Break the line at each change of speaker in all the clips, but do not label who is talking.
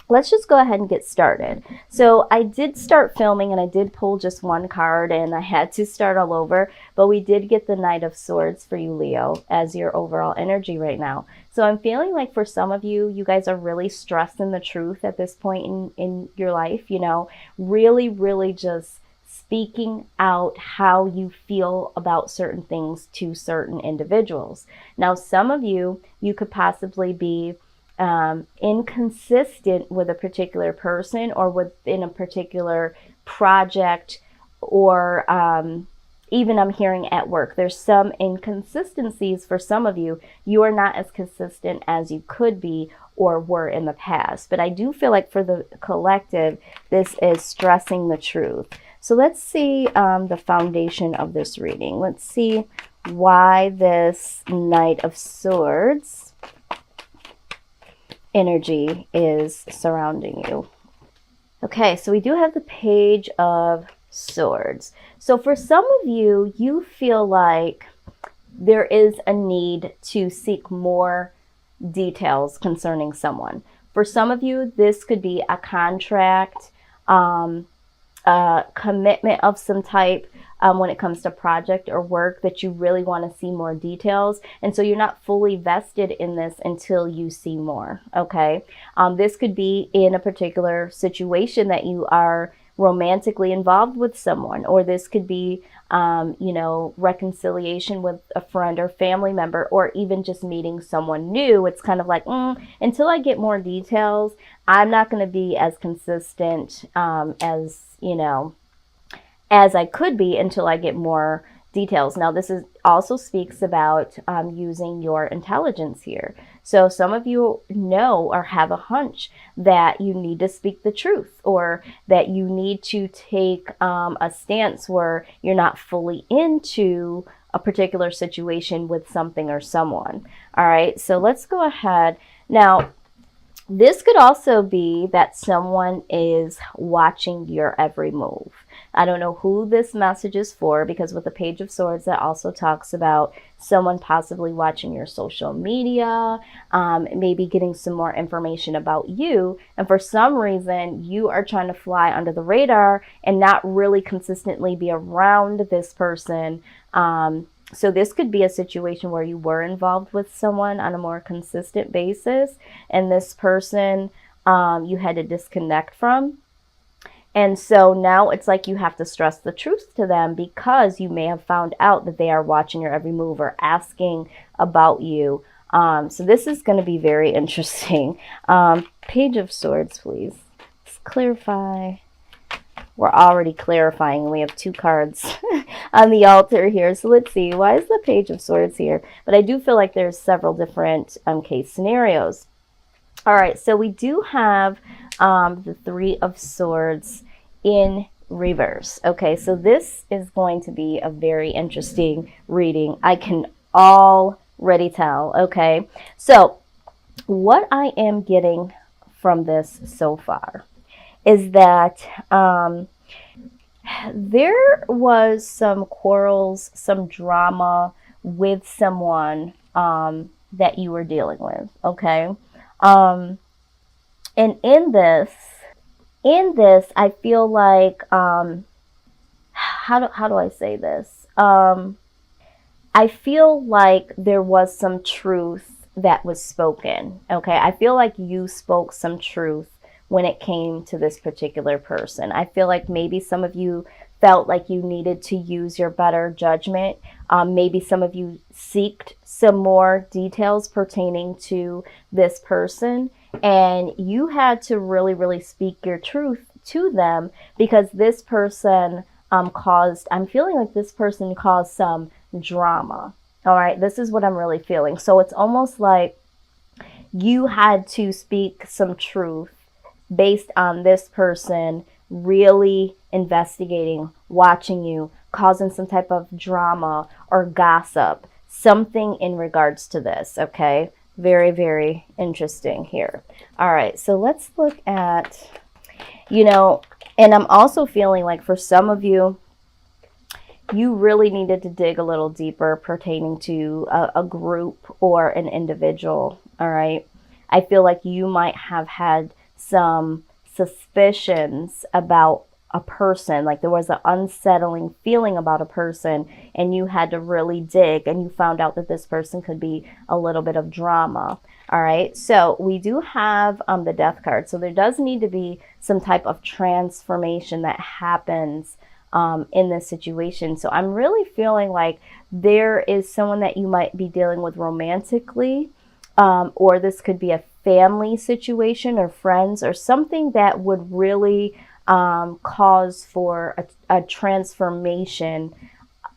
let's just go ahead and get started. So I did start filming and I did pull just one card and I had to start all over, but we did get the Knight of Swords for you, Leo, as your overall energy right now. So I'm feeling like for some of you, you guys are really stressing the truth at this point in your life, you know, really, really just speaking out how you feel about certain things to certain individuals. Now, some of you, you could possibly be inconsistent with a particular person or within a particular project, or even I'm hearing at work. There's some inconsistencies for some of you. You are not as consistent as you could be or were in the past. But I do feel like for the collective, this is stressing the truth. So let's see the foundation of this reading. Let's see why this Knight of Swords energy is surrounding you. Okay, so we do have the Page of Swords. So for some of you, you feel like there is a need to seek more details concerning someone. For some of you, this could be a contract, a commitment of some type when it comes to project or work that you really want to see more details. And so you're not fully vested in this until you see more, okay? This could be in a particular situation that you are romantically involved with someone, or this could be, you know, reconciliation with a friend or family member, or even just meeting someone new. It's kind of like, until I get more details, I'm not going to be as consistent as, you know, as I could be until I get more details. Now, this is also speaks about using your intelligence here. So some of you know or have a hunch that you need to speak the truth, or that you need to take a stance where you're not fully into a particular situation with something or someone. All right, so let's go ahead. Now, this could also be that someone is watching your every move. I don't know who this message is for, because with the Page of Swords, that also talks about someone possibly watching your social media, maybe getting some more information about you. And for some reason, you are trying to fly under the radar and not really consistently be around this person. So this could be a situation where you were involved with someone on a more consistent basis, and this person you had to disconnect from. And so now it's like you have to stress the truth to them, because you may have found out that they are watching your every move or asking about you. So this is going to be very interesting. Page of Swords, please. Let's clarify. We're already clarifying, and we have two cards on the altar here. So let's see, why is the Page of Swords here? But I do feel like there's several different case scenarios. All right, so we do have the Three of Swords in reverse. Okay, so this is going to be a very interesting reading. I can already tell. Okay, so what I am getting from this so far is that there was some quarrels, some drama with someone that you were dealing with, okay? And in this, I feel like, how do I say this? I feel like there was some truth that was spoken, okay? I feel like you spoke some truth when it came to this particular person. I feel like maybe some of you felt like you needed to use your better judgment. Maybe some of you seeked some more details pertaining to this person, and you had to really, really speak your truth to them, because this person I'm feeling like this person caused some drama. All right, this is what I'm really feeling. So it's almost like you had to speak some truth based on this person really investigating, watching you, causing some type of drama or gossip, something in regards to this, okay? Very, very interesting here. All right, so let's look at, you know, and I'm also feeling like for some of you, you really needed to dig a little deeper pertaining to a group or an individual, all right? I feel like you might have had some suspicions about a person, like there was an unsettling feeling about a person, and you had to really dig, and you found out that this person could be a little bit of drama. All right, so we do have the Death card. So there does need to be some type of transformation that happens in this situation. So I'm really feeling like there is someone that you might be dealing with romantically, or this could be a family situation or friends or something that would really cause for a transformation,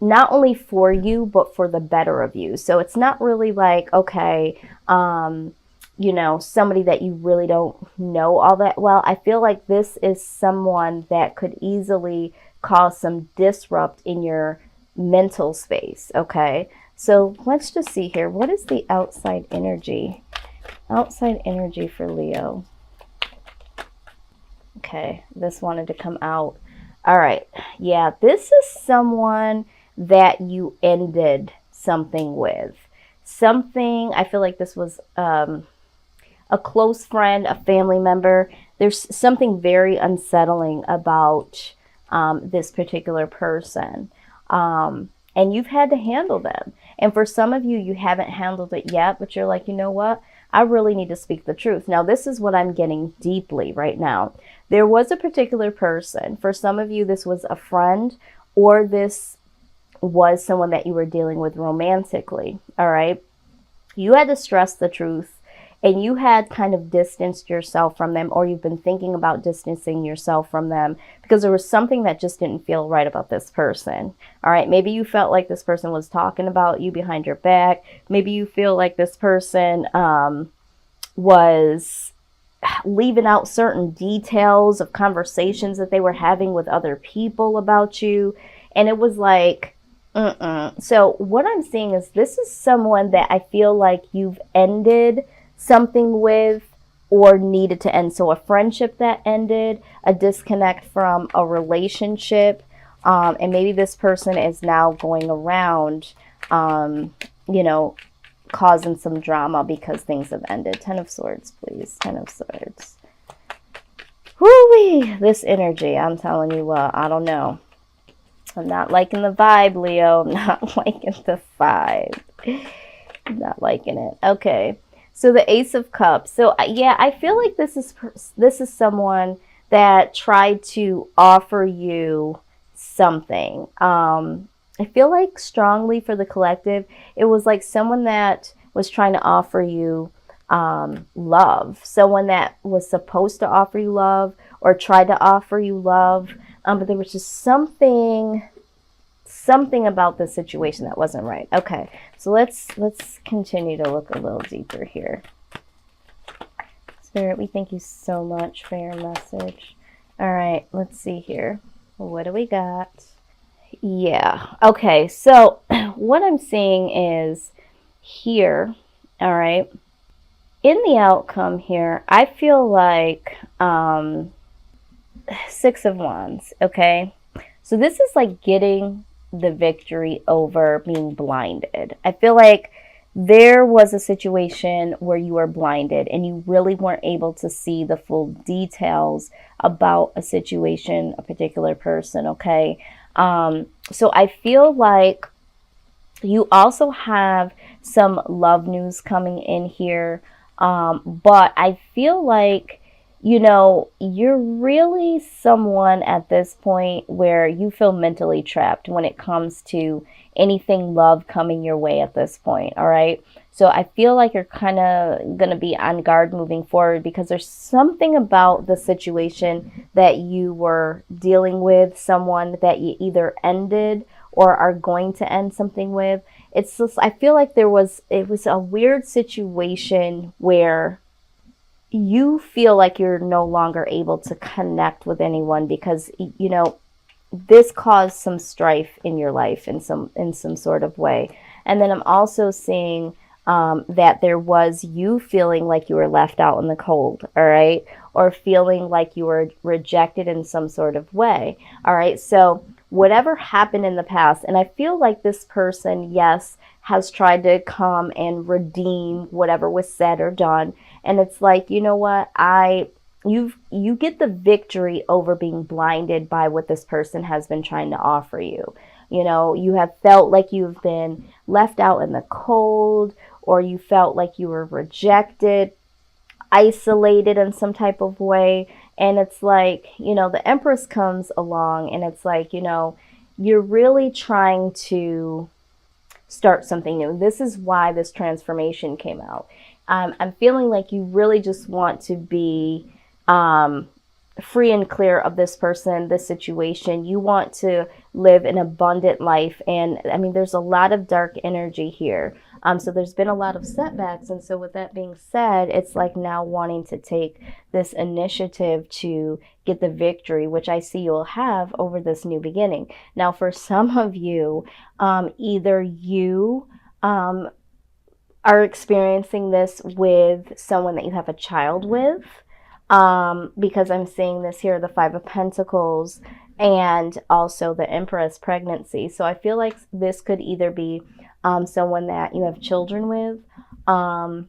not only for you, but for the better of you. So it's not really like, okay, you know, somebody that you really don't know all that well. I feel like this is someone that could easily cause some disrupt in your mental space. Okay, so let's just see here. What is the outside energy? Outside energy for Leo. Okay, this wanted to come out. All right, yeah, this is someone that you ended something with. Something, I feel like this was a close friend, a family member. There's something very unsettling about this particular person. And you've had to handle them. And for some of you, you haven't handled it yet, but you're like, you know what? I really need to speak the truth. Now, this is what I'm getting deeply right now. There was a particular person. For some of you, this was a friend, or this was someone that you were dealing with romantically. All right. You had to stress the truth, and you had kind of distanced yourself from them, or you've been thinking about distancing yourself from them because there was something that just didn't feel right about this person. All right. Maybe you felt like this person was talking about you behind your back. Maybe you feel like this person was leaving out certain details of conversations that they were having with other people about you. And it was like, So what I'm seeing is this is someone that I feel like you've ended something with or needed to end. So a friendship that ended, a disconnect from a relationship, and maybe this person is now going around, you know, causing some drama because things have ended. 10 of Swords, please. 10 of Swords. Whoo-wee! This energy, I'm telling you what, I don't know. I'm not liking the vibe, Leo. I'm not liking the vibe. I'm not liking it. Okay. So the Ace of Cups. So yeah, I feel like this is someone that tried to offer you something. I feel like strongly for the collective, it was like someone that was trying to offer you love. Someone that was supposed to offer you love or tried to offer you love. But there was just something about the situation that wasn't right. Okay, so let's continue to look a little deeper here. Spirit, we thank you so much for your message. All right, let's see here. What do we got? Yeah, okay, so what I'm seeing is here, all right, in the outcome here, I feel like Six of Wands, okay? So this is like getting the victory over being blinded. I feel like there was a situation where you were blinded and you really weren't able to see the full details about a situation, a particular person, okay? So I feel like you also have some love news coming in here, but I feel like, you know, you're really someone at this point where you feel mentally trapped when it comes to anything love coming your way at this point, all right? So I feel like you're kind of going to be on guard moving forward because there's something about the situation that you were dealing with, someone that you either ended or are going to end something with. It's just, I feel like it was a weird situation where you feel like you're no longer able to connect with anyone because, you know, this caused some strife in your life in some sort of way. And then I'm also seeing that there was you feeling like you were left out in the cold, all right? Or feeling like you were rejected in some sort of way, all right? So whatever happened in the past, and I feel like this person, yes, has tried to come and redeem whatever was said or done. And it's like, you know what, I you get the victory over being blinded by what this person has been trying to offer you. You know, you have felt like you've been left out in the cold, or you felt like you were rejected, isolated in some type of way. And it's like, you know, the Empress comes along and it's like, you know, you're really trying to start something new. This is why this transformation came out. I'm feeling like you really just want to be free and clear of this person, this situation. You want to live an abundant life. And I mean, there's a lot of dark energy here. So there's been a lot of setbacks. And so with that being said, it's like now wanting to take this initiative to get the victory, which I see you'll have over this new beginning. Now, for some of you, either you are experiencing this with someone that you have a child with, because I'm seeing this here, the Five of Pentacles, and also the Empress pregnancy. So I feel like this could either be someone that you have children with, and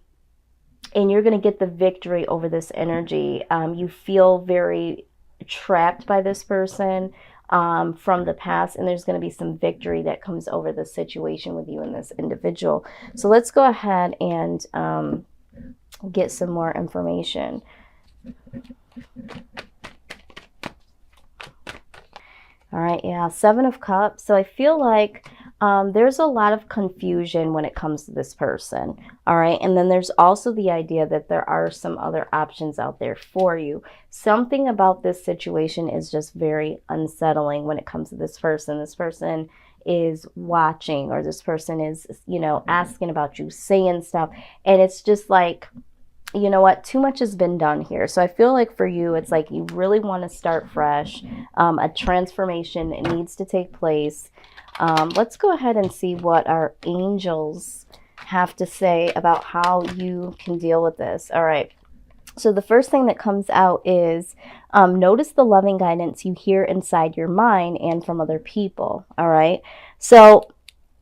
you're going to get the victory over this energy. You feel very trapped by this person from the past, and there's going to be some victory that comes over the situation with you and this individual. So let's go ahead and get some more information. All right, yeah, Seven of Cups. So I feel like there's a lot of confusion when it comes to this person. All right, and then there's also the idea that there are some other options out there for you. Something about this situation is just very unsettling when it comes to this person. This person is watching, or this person is, you know, asking about you, saying stuff, and it's just like, you know what, too much has been done here. So I feel like for you, it's like you really want to start fresh. A transformation needs to take place. Let's go ahead and see what our angels have to say about how you can deal with this. All right. So the first thing that comes out is notice the loving guidance you hear inside your mind and from other people. All right. So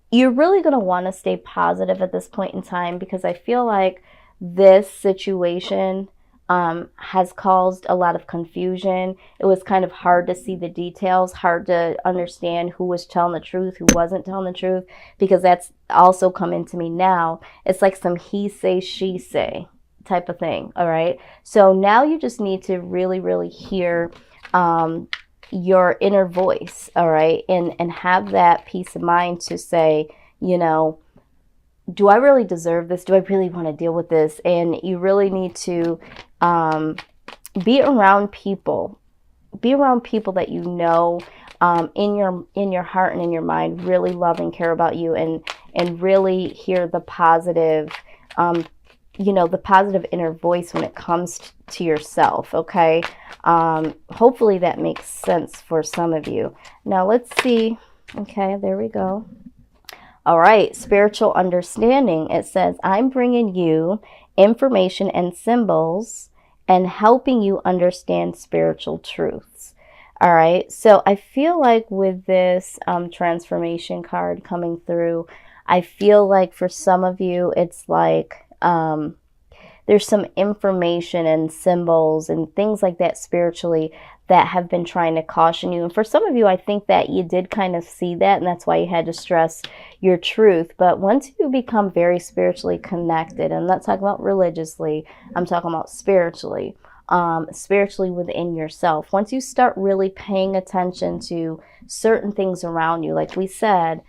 you're really going to want to stay positive at this point in time, because I feel like this situation has caused a lot of confusion. It was kind of hard to see the details, hard to understand who was telling the truth, who wasn't telling the truth, because that's also coming to me now. It's like some he say, she say type of thing. All right. So now you just need to really, really hear your inner voice. All right. And have that peace of mind to say, you know, do I really deserve this? Do I really want to deal with this? And you really need to be around people. Be around people that you know in your heart and in your mind really love and care about you, and really hear the positive, you know, the positive inner voice when it comes to yourself. Okay. Hopefully that makes sense for some of you. Now let's see. Okay, there we go. All right, spiritual understanding. It says, I'm bringing you information and symbols and helping you understand spiritual truths. All right, so I feel like with this transformation card coming through, I feel like for some of you, it's like there's some information and symbols and things like that spiritually that have been trying to caution you. And for some of you, I think that you did kind of see that, and that's why you had to stress your truth. But once you become very spiritually connected, and I'm not talking about religiously, I'm talking about spiritually, spiritually within yourself. Once you start really paying attention to certain things around you, like we said,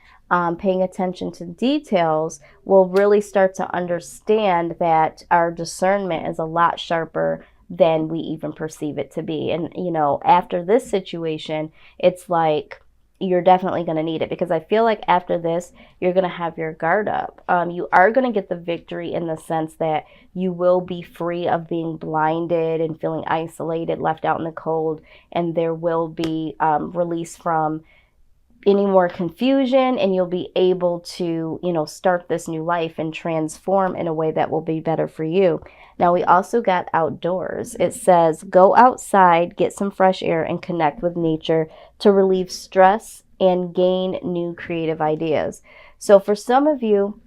paying attention to details, we'll really start to understand that our discernment is a lot sharper than we even perceive it to be. And, you know, after this situation, it's like you're definitely going to need it, because I feel like after this, you're going to have your guard up. You are going to get the victory in the sense that you will be free of being blinded and feeling isolated, left out in the cold, and there will be release from any more confusion, and you'll be able to, you know, start this new life and transform in a way that will be better for you. Now, we also got outdoors. It says, go outside, get some fresh air, and connect with nature to relieve stress and gain new creative ideas. So for some of you,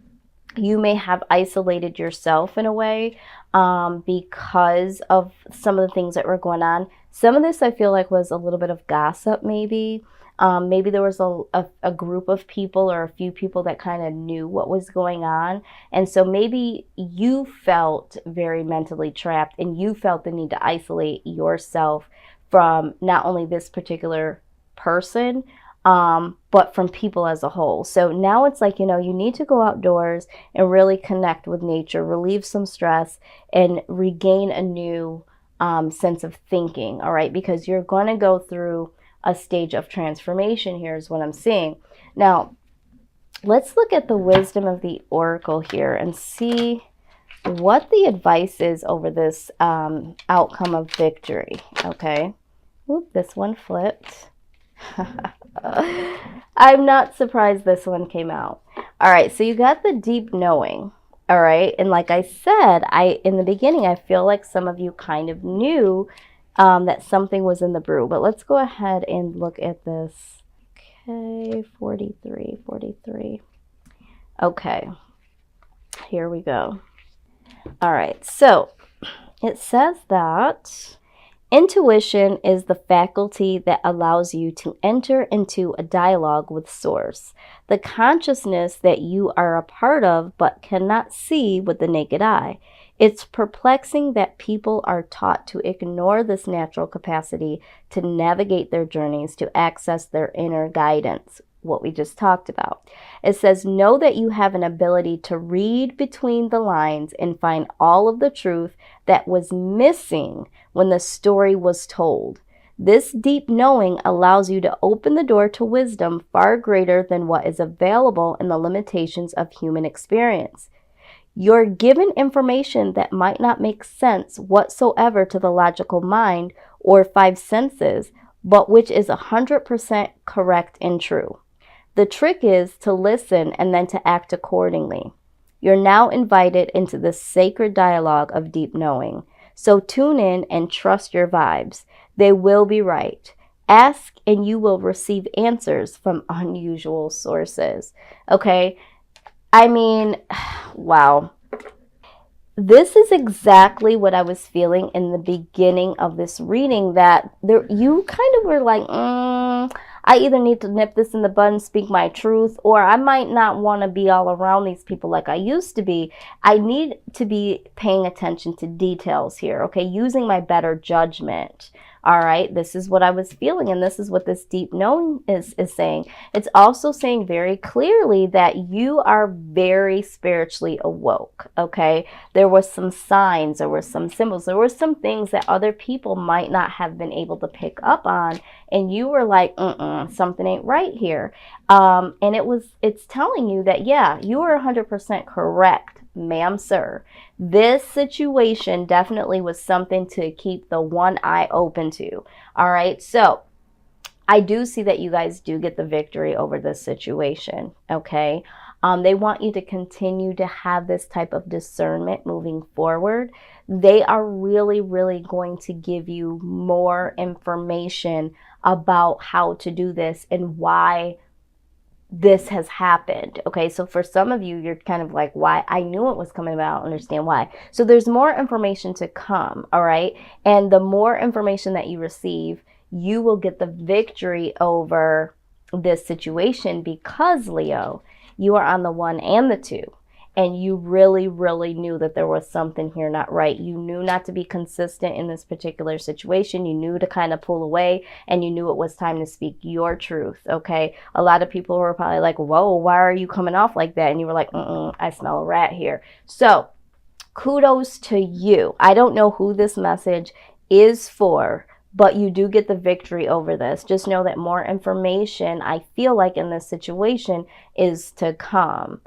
You may have isolated yourself in a way because of some of the things that were going on. Some of this I feel like was a little bit of gossip maybe. Maybe there was a group of people or a few people that kind of knew what was going on. And so maybe you felt very mentally trapped and you felt the need to isolate yourself from not only this particular person, but from people as a whole. So now it's like, you know, you need to go outdoors and really connect with nature, relieve some stress, and regain a new sense of thinking, all right? Because you're going to go through a stage of transformation here is what I'm seeing. Now, let's look at the wisdom of the oracle here and see what the advice is over this outcome of victory, okay? Oop, this one flipped. I'm not surprised this one came out. All right, so you got the deep knowing, all right? And like I said, in the beginning, I feel like some of you kind of knew that something was in the brew. But let's go ahead and look at this. Okay, 43. Okay, here we go. All right, so it says that intuition is the faculty that allows you to enter into a dialogue with Source, the consciousness that you are a part of but cannot see with the naked eye. It's perplexing that people are taught to ignore this natural capacity to navigate their journeys, to access their inner guidance, what we just talked about. It says, know that you have an ability to read between the lines and find all of the truth that was missing when the story was told. This deep knowing allows you to open the door to wisdom far greater than what is available in the limitations of human experience. You're given information that might not make sense whatsoever to the logical mind or five senses, but which is 100% correct and true. The trick is to listen and then to act accordingly. You're now invited into the sacred dialogue of deep knowing. So tune in and trust your vibes. They will be right. Ask and you will receive answers from unusual sources. Okay? I mean, wow. This is exactly what I was feeling in the beginning of this reading, that you kind of were like, I either need to nip this in the bud and speak my truth, or I might not want to be all around these people like I used to be. I need to be paying attention to details here, okay? Using my better judgment. All right, this is what I was feeling, and this is what this deep knowing is saying. It's also saying very clearly that you are very spiritually awoke, okay? There were some signs, there were some symbols, there were some things that other people might not have been able to pick up on, and you were like, something ain't right here. And it's telling you that, yeah, you are 100% correct, ma'am, sir. This situation definitely was something to keep the one eye open to. All right, so I do see that you guys do get the victory over this situation, okay? They want you to continue to have this type of discernment moving forward. They are really, really going to give you more information about how to do this and why this has happened. Okay, so for some of you, you're kind of like, why? I knew it was coming, but I don't understand why. So there's more information to come, all right? And the more information that you receive, you will get the victory over this situation because, Leo, you are on the 1 and the 2. And you really, really knew that there was something here not right. You knew not to be consistent in this particular situation. You knew to kind of pull away, and you knew it was time to speak your truth, okay? A lot of people were probably like, whoa, why are you coming off like that? And you were like, I smell a rat here. So kudos to you. I don't know who this message is for, but you do get the victory over this. Just know that more information, I feel like in this situation, is to come.